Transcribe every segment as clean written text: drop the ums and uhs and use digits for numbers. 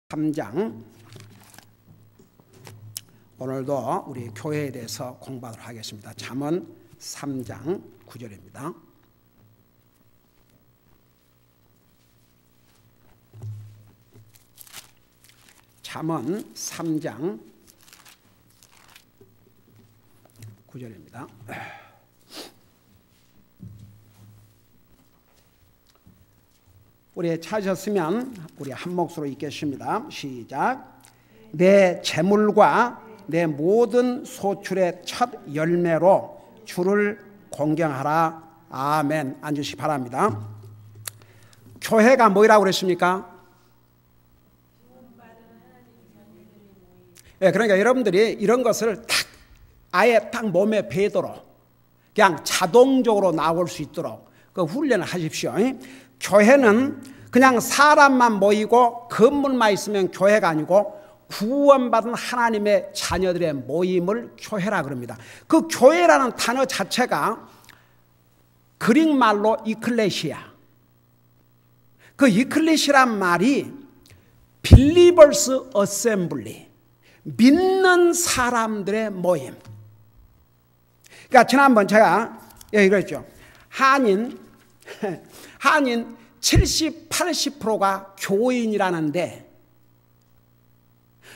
3장 오늘도 우리 교회에 대해서 공부하도록 하겠습니다. 잠언 3장 9절입니다. 잠언 3장 9절입니다. 우리 찾으셨으면 우리 한 목소리로 읽겠습니다. 시작. 내 재물과 내 모든 소출의 첫 열매로 주를 공경하라. 아멘. 앉으시기 바랍니다. 교회가 뭐라고 그랬습니까? 네, 그러니까 여러분들이 이런 것을 아예 딱 몸에 배도록 그냥 자동적으로 나올 수 있도록 그 훈련을 하십시오. 교회는 그냥 사람만 모이고 건물만 있으면 교회가 아니고 구원받은 하나님의 자녀들의 모임을 교회라 그럽니다. 그 교회라는 단어 자체가 그릭말로 이클레시아. 그 이클레시아란 말이 Believers Assembly, 믿는 사람들의 모임. 그러니까 지난번 제가 여기 그랬죠. 한인 70, 80%가 교인이라는데,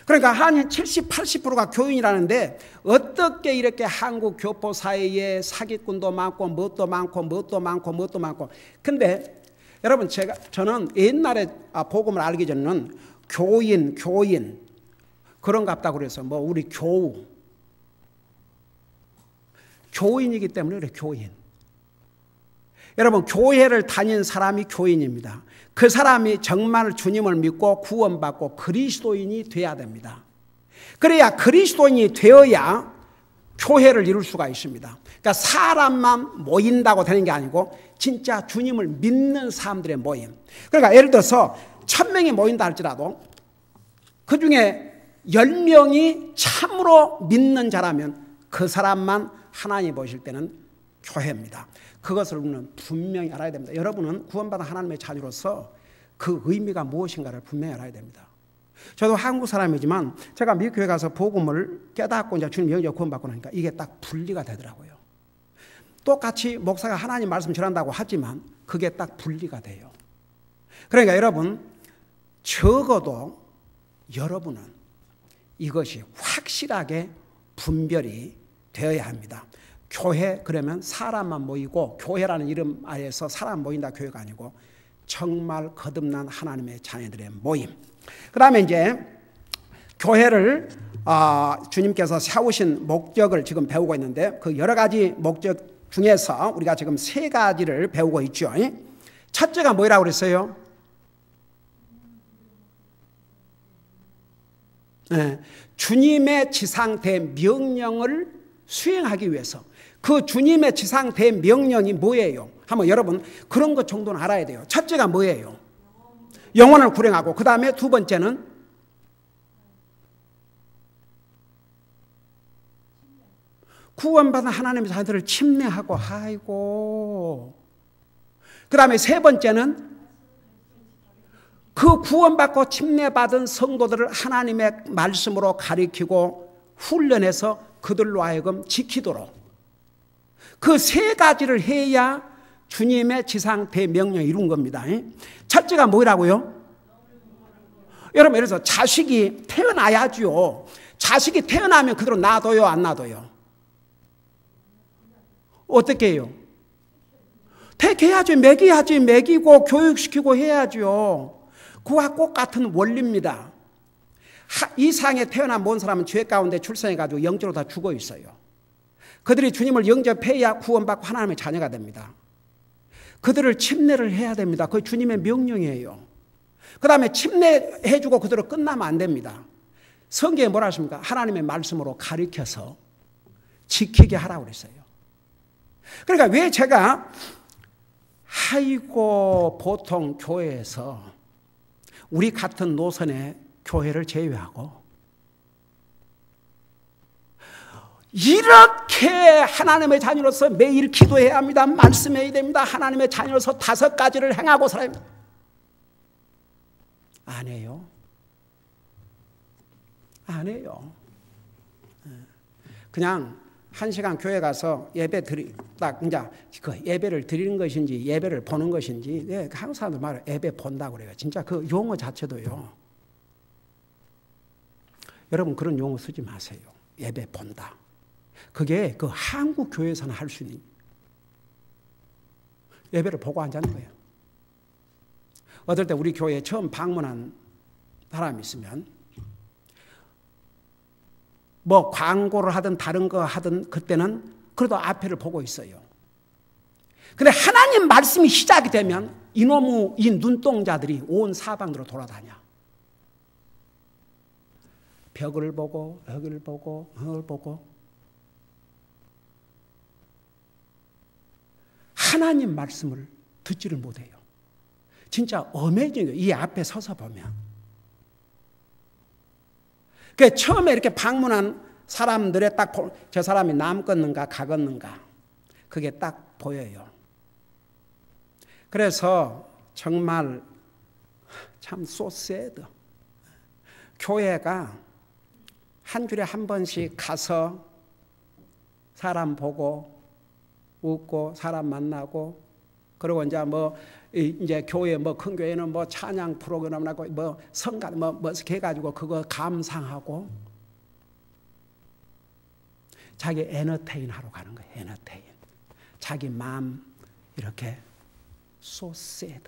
그러니까 한인 70, 80%가 교인이라는데 어떻게 이렇게 한국 교포 사이에 사기꾼도 많고 뭣도 많고 근데 여러분 저는 옛날에 복음을 알기 전에는 교인 그런 것 같다고 그래서 뭐 우리 교인이기 때문에 그래. 교인. 여러분, 교회를 다닌 사람이 교인입니다. 그 사람이 정말 주님을 믿고 구원받고 그리스도인이 돼야 됩니다. 그래야 그리스도인이 되어야 교회를 이룰 수가 있습니다. 그러니까 사람만 모인다고 되는 게 아니고 진짜 주님을 믿는 사람들의 모임. 그러니까 예를 들어서 1000명이 모인다 할지라도 그 중에 10명이 참으로 믿는 자라면 그 사람만 하나님 보실 때는 교회입니다. 그것을 우리는 분명히 알아야 됩니다. 여러분은 구원받은 하나님의 자녀로서 그 의미가 무엇인가를 분명히 알아야 됩니다. 저도 한국 사람이지만 제가 미국 교회 가서 복음을 깨닫고 이제 주님 영접 구원받고 나니까 이게 딱 분리가 되더라고요. 똑같이 목사가 하나님 말씀 전한다고 하지만 그게 딱 분리가 돼요. 그러니까 여러분, 적어도 여러분은 이것이 확실하게 분별이 되어야 합니다. 교회 그러면 사람만 모이고, 교회라는 이름 아래서 사람 모인다 교회가 아니고 정말 거듭난 하나님의 자녀들의 모임. 그 다음에 이제 교회를 주님께서 세우신 목적을 지금 배우고 있는데 그 여러 가지 목적 중에서 우리가 지금 3가지를 배우고 있죠. 첫째가 뭐라고 그랬어요? 네, 주님의 지상 대명령을 수행하기 위해서. 그 주님의 지상 대명령이 뭐예요? 한번 여러분 그런 것 정도는 알아야 돼요. 첫째가 뭐예요? 영혼을 구령하고, 그 다음에 두 번째는 구원받은 하나님의 자녀들을 침례하고, 아이고. 그 다음에 세 번째는 그 구원받고 침례받은 성도들을 하나님의 말씀으로 가리키고 훈련해서 그들로 하여금 지키도록. 그 3가지를 해야 주님의 지상 대명령을 이룬 겁니다. 첫째가 뭐라고요? 여러분, 예를 들어서 자식이 태어나야죠. 자식이 태어나면 그대로 놔둬요, 안 놔둬요? 어떻게 해요? 택해야죠. 먹여야지. 먹이고 교육시키고 해야죠. 그와 똑같은 원리입니다. 이 세상에 태어난 모든 사람은 죄 가운데 출생해가지고 영적으로 다 죽어 있어요. 그들이 주님을 영접해야 구원받고 하나님의 자녀가 됩니다. 그들을 침례를 해야 됩니다. 그게 주님의 명령이에요. 그 다음에 침례해주고 그대로 끝나면 안 됩니다. 성경에 뭐라 하십니까? 하나님의 말씀으로 가르쳐서 지키게 하라고 그랬어요. 그러니까 왜 제가 보통 교회에서 우리 같은 노선의 교회를 제외하고 이렇게 하나님의 자녀로서 매일 기도해야 합니다. 말씀해야 됩니다. 하나님의 자녀로서 5가지를 행하고 살아야 합니다. 안 해요. 안 해요. 그냥 1시간 교회 가서 예배 딱 이제 그 예배를 드리는 것인지 예배를 보는 것인지, 한국 사람들 말을 예배 본다고 그래요. 진짜 그 용어 자체도요. 여러분 그런 용어 쓰지 마세요. 예배 본다. 그게 그 한국 교회에서는 할 수 있는 예배를 보고 앉는 거예요. 어떨 때 우리 교회에 처음 방문한 사람이 있으면 뭐 광고를 하든 다른 거 하든 그때는 그래도 앞에를 보고 있어요. 근데 하나님 말씀이 시작이 되면 이놈의 이 눈동자들이 온 사방으로 돌아다녀. 벽을 보고 여기를 보고 벽을 보고 하나님 말씀을 듣지를 못해요. 진짜 어메이징해요. 이 앞에 서서 보면. 그 처음에 이렇게 방문한 사람들의 딱 저 사람이 남 걷는가 가 걷는가 그게 딱 보여요. 그래서 정말 참 so sad. 교회가 한 주에 한 번씩 가서 사람 보고 웃고 사람 만나고 그리고 이제 뭐 이제 교회 뭐 큰 교회는 뭐 찬양 프로그램 하고 뭐 성가 뭐 해가지고 그거 감상하고 자기 에너테인 하러 가는 거예요. 에너테인. 자기 마음 이렇게 so sad.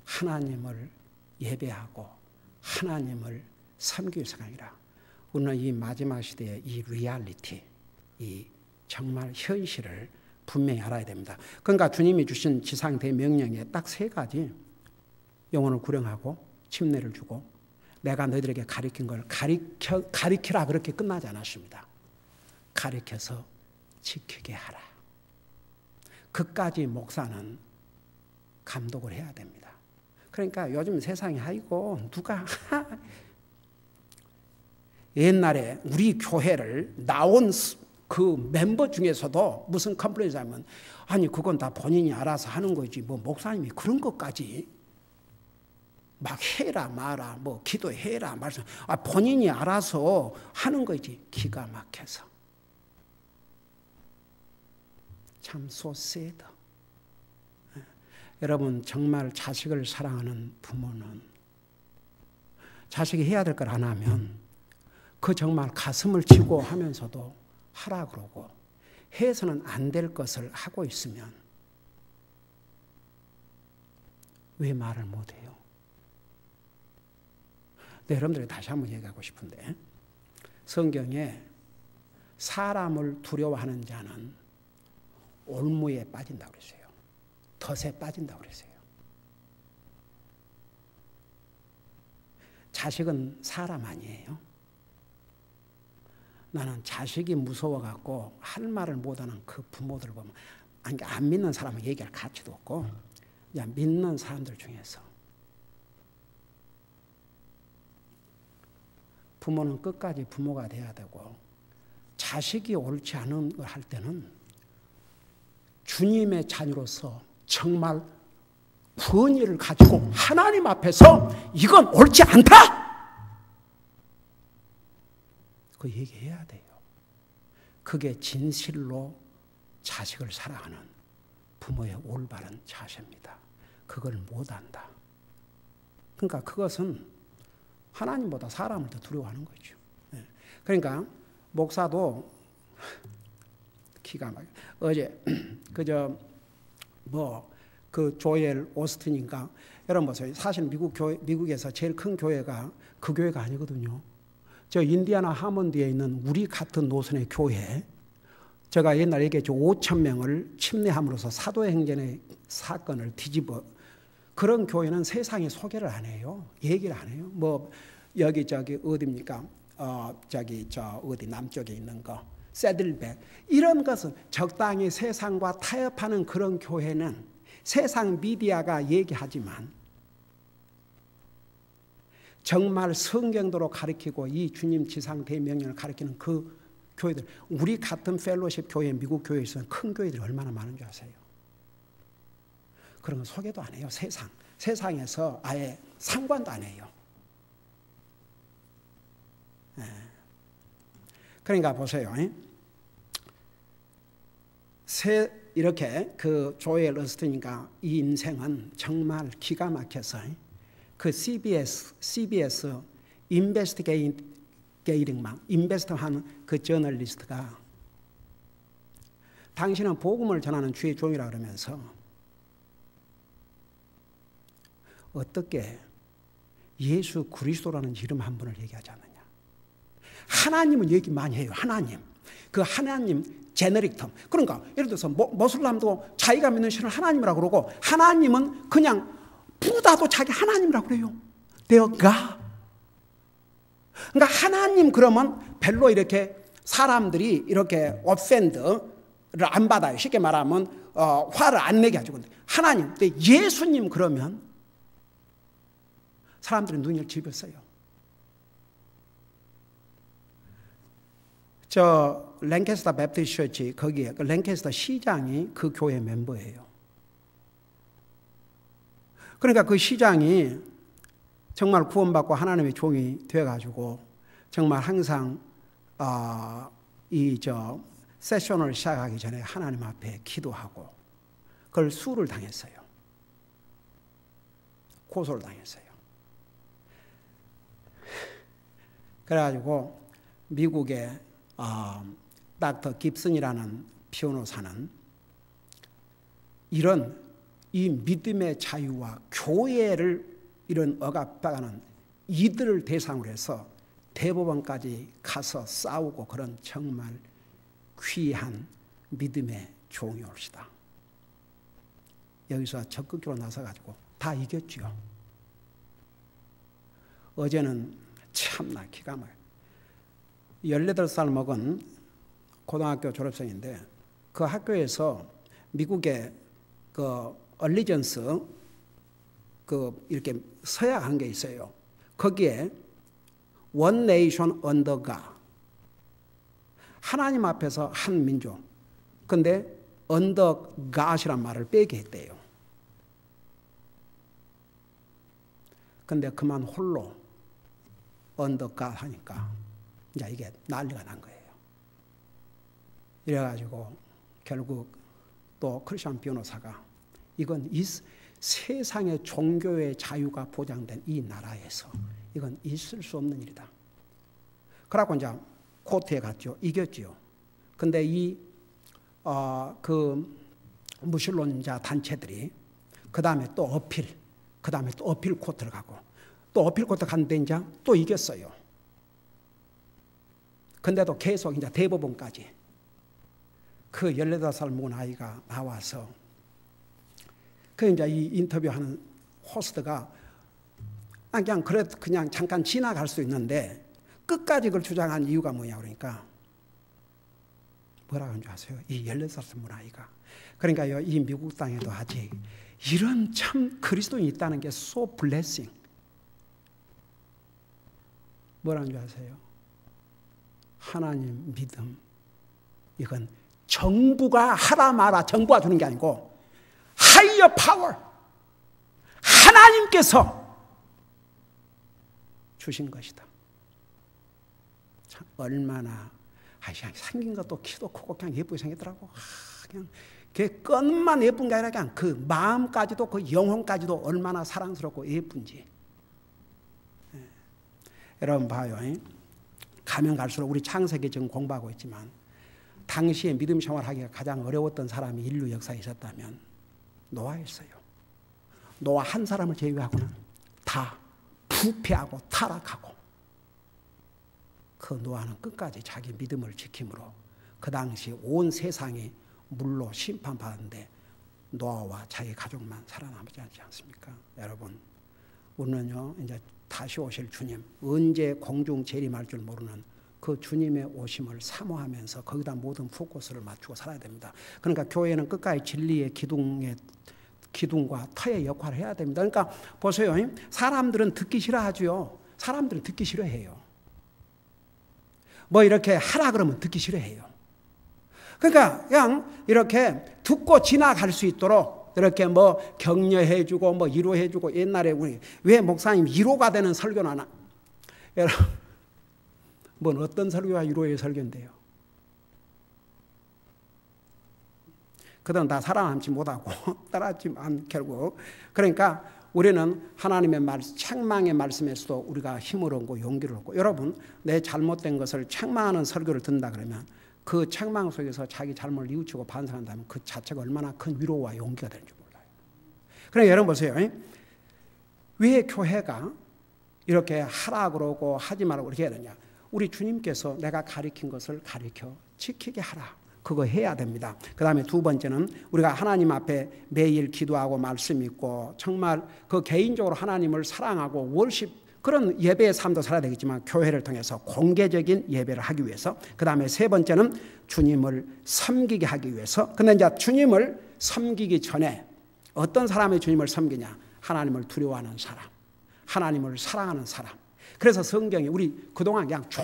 하나님을 예배하고 하나님을 섬기기 위해서가 아니라 우리는 이 마지막 시대의 이 리얼리티, 이 정말 현실을 분명히 알아야 됩니다. 그러니까 주님이 주신 지상대명령에 딱 3가지 영혼을 구령하고 침례를 주고 내가 너희들에게 가르친 걸 가르치라 그렇게 끝나지 않았습니다. 가르쳐서 지키게 하라. 그까지 목사는 감독을 해야 됩니다. 그러니까 요즘 세상에 아이고 누가 옛날에 우리 교회를 나온 그 멤버 중에서도 무슨 컴플레인을 하면 아니 그건 다 본인이 알아서 하는 거지 뭐 목사님이 그런 것까지 막 해라 마라 뭐 기도해라 말씀 본인이 알아서 하는 거지. 기가 막혀서 참 so sad. 여러분 정말 자식을 사랑하는 부모는 자식이 해야 될 걸 안 하면 그 정말 가슴을 치고 하면서도 하라 그러고 해서는 안 될 것을 하고 있으면 왜 말을 못해요? 네, 여러분들이 다시 한번 얘기하고 싶은데 성경에 사람을 두려워하는 자는 올무에 빠진다고 그랬어요. 덫에 빠진다고 그랬어요. 자식은 사람 아니에요. 나는 자식이 무서워갖고 할 말을 못하는 그 부모들을 보면 안 믿는 사람은 얘기할 가치도 없고 그냥 믿는 사람들 중에서 부모는 끝까지 부모가 돼야 되고 자식이 옳지 않은 걸 할 때는 주님의 자녀로서 정말 권위를 가지고 하나님 앞에서 이건 옳지 않다! 그 얘기해야 돼요. 그게 진실로 자식을 사랑하는 부모의 올바른 자세입니다. 그걸 못한다. 그러니까 그것은 하나님보다 사람을 더 두려워하는 거죠. 그러니까 목사도 기가 막혀. 어제 그 조엘 오스틴인가 여러분 보세요. 사실 미국에서 제일 큰 교회가 그 교회가 아니거든요. 저 인디아나 하몬드에 있는 우리 같은 노선의 교회, 제가 옛날에 얘기했죠. 5,000명을 침례함으로써 사도행전의 사건을 뒤집어 그런 교회는 세상에 소개를 안 해요. 얘기를 안 해요. 뭐 여기 어디입니까? 어디 남쪽에 있는 거 새들백 이런 것은 적당히 세상과 타협하는 그런 교회는 세상 미디어가 얘기하지만 정말 성경도로 가르치고 이 주님 지상 대명령을 가르치는 그 교회들, 우리 같은 펠로십 교회, 미국 교회에 있어서 큰 교회들이 얼마나 많은 줄 아세요? 그런 건 소개도 안 해요. 세상에서 아예 상관도 안 해요. 그러니까 보세요. 이렇게 그 조엘 어스틴이가 이 인생은 정말 기가 막혀서 그 CBS 인베스트하는 그 저널리스트가 당신은 복음을 전하는 주의 종이라 그러면서 어떻게 예수 그리스도라는 이름 한 분을 얘기하지 않느냐. 하나님은 얘기 많이 해요. 하나님. 그 하나님 제너릭 텀. 그러니까 예를 들어서 모슬람도 자기가 믿는 신을 하나님이라고 그러고 하나님은 그냥 부다도 자기 하나님이라고 그래요. 되어가. 그러니까 하나님 그러면 별로 이렇게 사람들이 이렇게 offend를 안 받아요. 쉽게 말하면 화를 안 내게 하죠. 하나님. 근데 예수님 그러면 사람들이 눈을 집었어요. 저 랭캐스터 베프티스트 처치 거기에 그 랭캐스터 시장이 그 교회 멤버예요. 그러니까 그 시장이 정말 구원받고 하나님의 종이 되어가지고 정말 항상 세션을 시작하기 전에 하나님 앞에 기도하고 그걸 수를 당했어요. 고소를 당했어요. 그래가지고 미국의 닥터 깁슨이라는 변호사는 이 믿음의 자유와 교회를 이런 억압당하는 이들을 대상으로 해서 대법원까지 가서 싸우고 그런 정말 귀한 믿음의 종이 올시다. 여기서 적극적으로 나서가지고 다 이겼죠. 어제는 참나 기가 막혀. 18살 먹은 고등학교 졸업생인데 그 학교에서 미국의 그 얼리전스 이렇게 서약한 게 있어요. 거기에 One Nation Under God, 하나님 앞에서 한 민족. 근데 Under God이란 말을 빼게 했대요. 근데 그만 홀로 Under God 하니까 이제 이게 난리가 난 거예요. 이래가지고 결국 또 크리스천 변호사가 이건 세상의 종교의 자유가 보장된 이 나라에서 이건 있을 수 없는 일이다. 그러고 이제 코트에 갔죠. 이겼죠. 근데 그 무신론자 단체들이 그 다음에 또 어필 코트를 가고 또 어필 코트 갔는데 이제 또 이겼어요. 근데도 계속 이제 대법원까지 그 18살 먹은 아이가 나와서 그 이제 이 인터뷰하는 호스트가 그냥 잠깐 지나갈 수 있는데 끝까지 그걸 주장한 이유가 뭐냐 그러니까 뭐라고 하는 줄 아세요? 이 18살 먹은 아이가. 그러니까요, 이 미국 땅에도 아직 이런 참 그리스도인이 있다는 게 so blessing. 뭐라는 줄 아세요? 하나님 믿음. 이건 정부가 하라 마라 정부가 주는 게 아니고 higher power. 하나님께서 주신 것이다. 참 얼마나 그냥 생긴 것도 키도 크고 그냥 예쁘게 생겼더라고. 그냥 그 끈만 예쁜 게 아니라 그냥 그 마음까지도 그 영혼까지도 얼마나 사랑스럽고 예쁜지. 여러분 봐요. 가면 갈수록 우리 창세기 지금 공부하고 있지만 당시에 믿음 생활하기가 가장 어려웠던 사람이 인류 역사에 있었다면 노아였어요. 노아 한 사람을 제외하고는 다 부패하고 타락하고 그 노아는 끝까지 자기 믿음을 지킴으로 그 당시 온 세상이 물로 심판받았는데 노아와 자기 가족만 살아남지 않지 않습니까? 여러분, 우리는요 이제 다시 오실 주님, 언제 공중 재림할 줄 모르는 그 주님의 오심을 사모하면서 거기다 모든 포커스를 맞추고 살아야 됩니다. 그러니까 교회는 끝까지 진리의 기둥과 터의 역할을 해야 됩니다. 그러니까 보세요. 사람들은 듣기 싫어하죠. 사람들은 듣기 싫어해요. 뭐 이렇게 하라 그러면 듣기 싫어해요. 그러니까 그냥 이렇게 듣고 지나갈 수 있도록 이렇게 뭐 격려해주고 뭐 위로해주고 옛날에 우리 왜 목사님 위로가 되는 설교는 하나? 여러분 뭔 어떤 설교가 위로의 설교인데요. 그들은 다 살아남지 못하고 따라하지만 결국 그러니까 우리는 하나님의 책망의 말씀에서도 우리가 힘을 얻고 용기를 얻고 여러분 내 잘못된 것을 책망하는 설교를 듣는다 그러면 그 책망 속에서 자기 잘못을 뉘우치고 반성한다면 그 자체가 얼마나 큰 위로와 용기가 되는지 몰라요. 그러니까 여러분 보세요. 왜 교회가 이렇게 하라 그러고 하지 말라고 이렇게 해야 되냐. 우리 주님께서 내가 가르친 것을 가르쳐 지키게 하라. 그거 해야 됩니다. 그 다음에 두 번째는 우리가 하나님 앞에 매일 기도하고 말씀 읽고 정말 그 개인적으로 하나님을 사랑하고 월십 그런 예배의 삶도 살아야 되겠지만 교회를 통해서 공개적인 예배를 하기 위해서 그 다음에 세 번째는 주님을 섬기게 하기 위해서 근데 이제 주님을 섬기기 전에 어떤 사람이 주님을 섬기냐 하나님을 두려워하는 사람 하나님을 사랑하는 사람 그래서 성경이 우리 그동안 그냥 쭉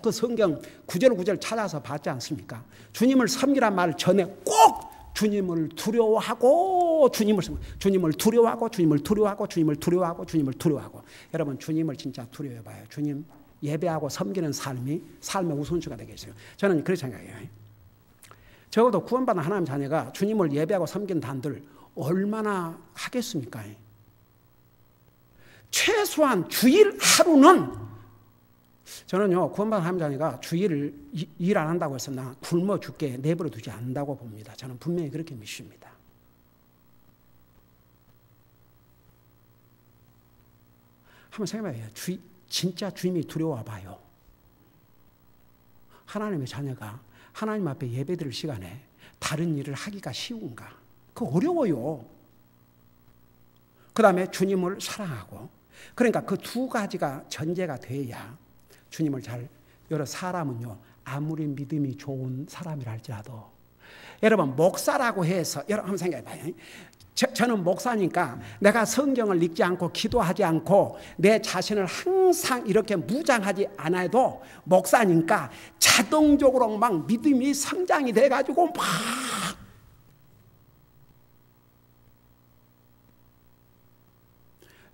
그 성경 구절구절 찾아서 봤지 않습니까? 주님을 섬기란 말 전에 꼭 주님을 두려워하고 주님을 두려워하고 주님을 두려워하고 주님을 두려워하고 주님을 두려워하고 여러분 주님을 진짜 두려워해봐요. 주님 예배하고 섬기는 삶이 삶의 우선순위가 되겠어요. 저는 그렇게 생각해요. 적어도 구원받은 하나님 자녀가 주님을 예배하고 섬기는 단들 얼마나 하겠습니까? 최소한 주일 하루는 저는요 구원받은 하나님 자녀가 주일을 일 안 한다고 해서 나 굶어 죽게 내버려 두지 않는다고 봅니다. 저는 분명히 그렇게 믿습니다. 한번 생각해봐요. 진짜 주님이 두려워 봐요. 하나님의 자녀가 하나님 앞에 예배드릴 시간에 다른 일을 하기가 쉬운가? 그거 어려워요. 그 다음에 주님을 사랑하고 그러니까 그 두 가지가 전제가 돼야 주님을 여러 사람은요 아무리 믿음이 좋은 사람이라 할지라도 여러분 목사라고 해서 여러분 한번 생각해봐요. 저는 목사니까 내가 성경을 읽지 않고 기도하지 않고 내 자신을 항상 이렇게 무장하지 않아도 목사니까 자동적으로 막 믿음이 성장이 돼가지고 막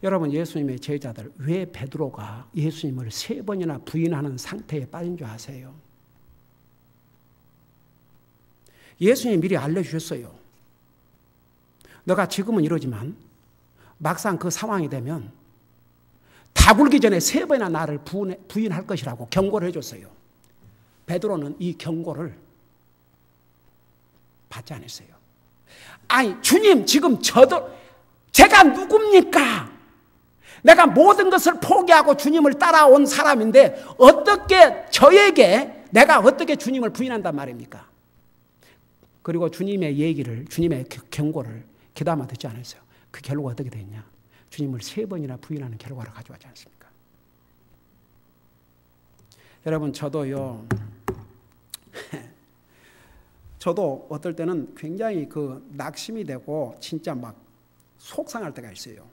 여러분 예수님의 제자들 왜 베드로가 예수님을 3번이나 부인하는 상태에 빠진 줄 아세요? 예수님이 미리 알려주셨어요. 너가 지금은 이러지만 막상 그 상황이 되면 다 굴기 전에 3번이나 나를 부인할 것이라고 경고를 해줬어요. 베드로는 이 경고를 받지 않았어요. 아니 주님 지금 제가 누굽니까? 내가 모든 것을 포기하고 주님을 따라온 사람인데 어떻게 저에게 내가 어떻게 주님을 부인한단 말입니까? 그리고 주님의 얘기를 주님의 경고를 귀담아 듣지 않았어요. 그 결과가 어떻게 됐냐? 주님을 3번이나 부인하는 결과를 가져왔지 않습니까? 여러분 저도요 저도 어떨 때는 굉장히 낙심이 되고 진짜 막 속상할 때가 있어요.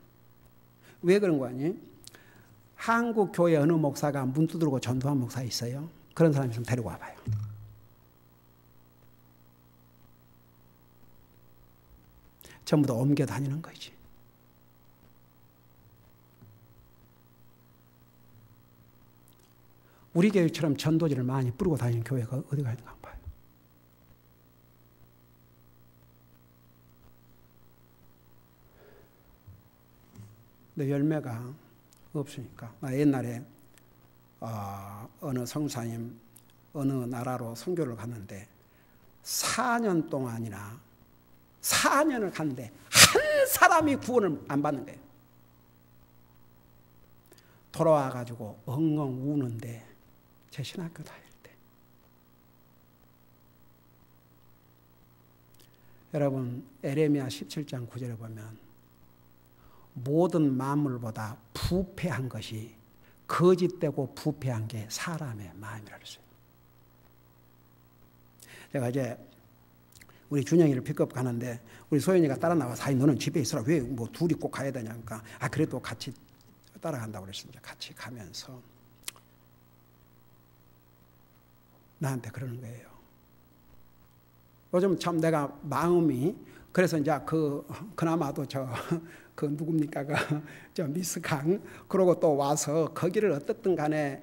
왜 그런 거 아니? 한국 교회 어느 목사가 문 두드리고 전도한 목사 있어요? 그런 사람 좀 데리고 와봐요. 전부 다 옮겨 다니는 거지. 우리 교회처럼 전도지를 많이 뿌리고 다니는 교회가 어디가 있는가 봐요. 근데 열매가 없으니까. 나 옛날에 어느 성사님 어느 나라로 선교를 갔는데 4년 동안이나 4년을 갔는데 한 사람이 구원을 안 받는 거예요. 돌아와가지고 엉엉 우는데 제 신학교 다닐 때 여러분 에레미야 17장 9절에 보면 모든 만물보다 부패한 것이 거짓되고 부패한 게 사람의 마음이라 그랬어요. 제가 이제 우리 준영이를 픽업 가는데 우리 소연이가 따라 나와서 아이 너는 집에 있으라 왜 뭐 둘이 꼭 가야 되냐니까 그래도 같이 따라간다고 그랬습니다. 같이 가면서 나한테 그러는 거예요. 요즘 참 내가 마음이 그래서 이제 그나마도 그 누굽니까 저 미스 강 그러고 또 와서 거기를 어떻든 간에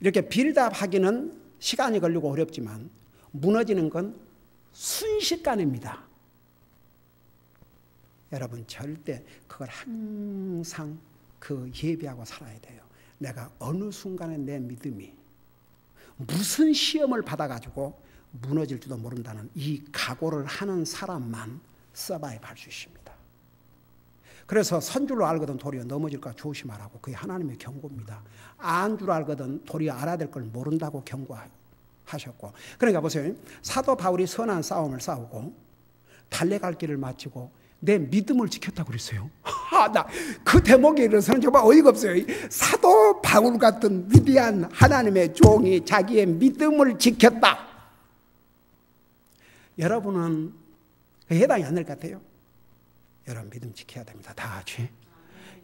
이렇게 빌드업하기는 시간이 걸리고 어렵지만 무너지는 건 순식간입니다. 여러분 절대 그걸 항상 예비하고 살아야 돼요. 내가 어느 순간에 내 믿음이 무슨 시험을 받아가지고 무너질지도 모른다는 이 각오를 하는 사람만 서바이브 할 수 있습니다. 그래서 선 줄로 알거든 도리어 넘어질까 조심하라고, 그게 하나님의 경고입니다. 안 줄 알거든 도리어 알아야 될 걸 모른다고 경고하셨고, 그러니까 보세요. 사도 바울이 선한 싸움을 싸우고 달려갈 길을 마치고 내 믿음을 지켰다고 그랬어요. 나 그 대목에 이르서는 정말 어이가 없어요. 사도 바울 같은 위대한 하나님의 종이 자기의 믿음을 지켰다. 여러분은 해당이 안 될 것 같아요. 여러분 믿음 지켜야 됩니다. 다 같이.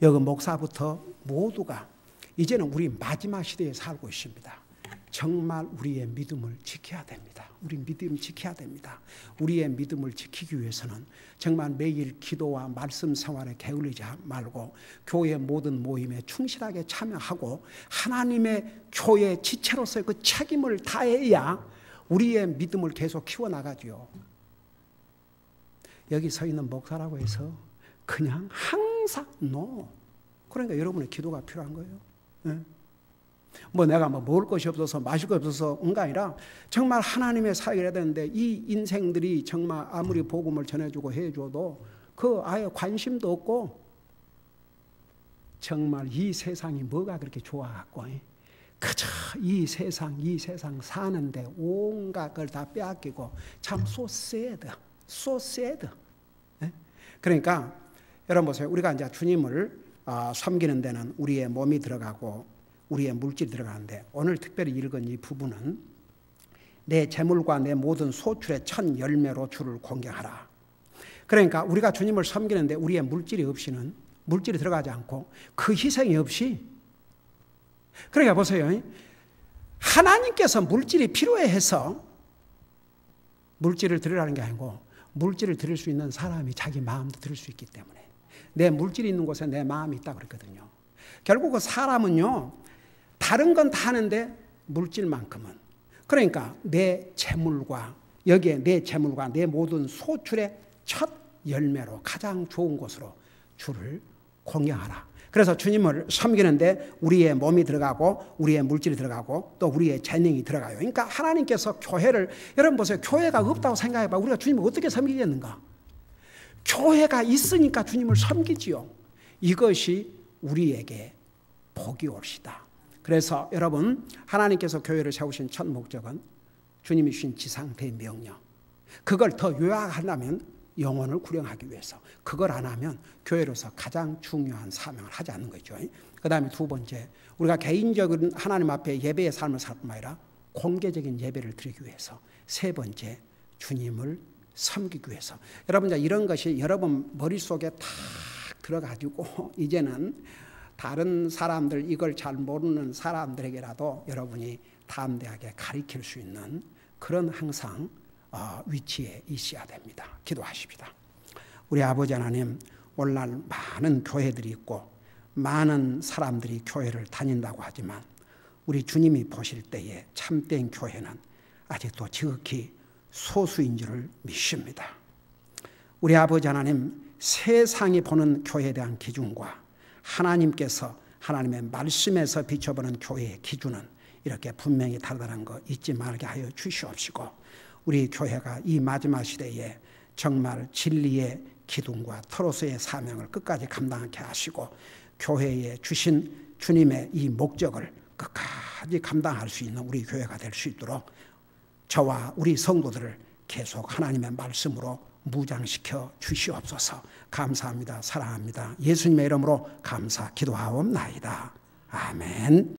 여기 목사부터 모두가 이제는 우리 마지막 시대에 살고 있습니다. 정말 우리의 믿음을 지켜야 됩니다. 우리 믿음 지켜야 됩니다. 우리의 믿음을 지키기 위해서는 정말 매일 기도와 말씀 생활에 게을리지 말고 교회 모든 모임에 충실하게 참여하고 하나님의 교회 지체로서의 그 책임을 다해야 우리의 믿음을 계속 키워나가죠. 여기 서 있는 목사라고 해서 그냥 항상 그러니까 여러분의 기도가 필요한 거예요. 네? 내가 먹을 것이 없어서 마실 것이 없어서가 아니라 정말 하나님의 사역을 해야 되는데 이 인생들이 정말 아무리 복음을 전해주고 해줘도 아예 관심도 없고 정말 이 세상이 뭐가 그렇게 좋아갖고 그저 이 세상 사는데 온갖 걸 다 빼앗기고 참 so sad. 네? 그러니까 여러분 보세요. 우리가 이제 주님을 섬기는 데는 우리의 몸이 들어가고 우리의 물질이 들어가는데 오늘 특별히 읽은 이 부분은 내 재물과 내 모든 소출의 첫 열매로 주를 공경하라. 그러니까 우리가 주님을 섬기는데 우리의 물질이 들어가지 않고 그 희생이 없이, 그러니까 보세요. 하나님께서 물질이 필요해서 물질을 드리라는 게 아니고 물질을 드릴 수 있는 사람이 자기 마음도 드릴 수 있기 때문에 내 물질이 있는 곳에 내 마음이 있다고 그랬거든요. 결국 그 사람은요 다른 건 다 하는데 물질만큼은, 그러니까 내 재물과 여기에 내 재물과 내 모든 소출의 첫 열매로 가장 좋은 곳으로 주를 공경하라. 그래서 주님을 섬기는데 우리의 몸이 들어가고 우리의 물질이 들어가고 또 우리의 재능이 들어가요. 그러니까 하나님께서 교회를, 여러분 보세요. 교회가 없다고 생각해봐. 우리가 주님을 어떻게 섬기겠는가? 교회가 있으니까 주님을 섬기지요. 이것이 우리에게 복이 옵시다. 그래서 여러분 하나님께서 교회를 세우신 첫 목적은 주님이 주신 지상대의 명령, 그걸 더 요약하려면 영혼을 구령하기 위해서, 그걸 안 하면 교회로서 가장 중요한 사명을 하지 않는 거죠. 그 다음에 두 번째, 우리가 개인적인 하나님 앞에 예배의 삶을 살 뿐만 아니라 공개적인 예배를 드리기 위해서, 세 번째 주님을 섬기기 위해서. 여러분 이런 것이 여러분 머릿속에 탁 들어가지고 이제는 다른 사람들, 이걸 잘 모르는 사람들에게라도 여러분이 담대하게 가르칠 수 있는 그런 항상 위치에 있어야 됩니다. 기도하십시다. 우리 아버지 하나님, 오늘날 많은 교회들이 있고 많은 사람들이 교회를 다닌다고 하지만 우리 주님이 보실 때에 참된 교회는 아직도 지극히 소수인 줄을 믿습니다. 우리 아버지 하나님, 세상이 보는 교회에 대한 기준과 하나님께서 하나님의 말씀에서 비춰보는 교회의 기준은 이렇게 분명히 다르다는 거 잊지 말게 하여 주시옵시고, 우리 교회가 이 마지막 시대에 정말 진리의 기둥과 토로스의 사명을 끝까지 감당하게 하시고 교회에 주신 주님의 이 목적을 끝까지 감당할 수 있는 우리 교회가 될 수 있도록 저와 우리 성도들을 계속 하나님의 말씀으로 무장시켜 주시옵소서. 감사합니다. 사랑합니다. 예수님의 이름으로 감사 기도하옵나이다. 아멘.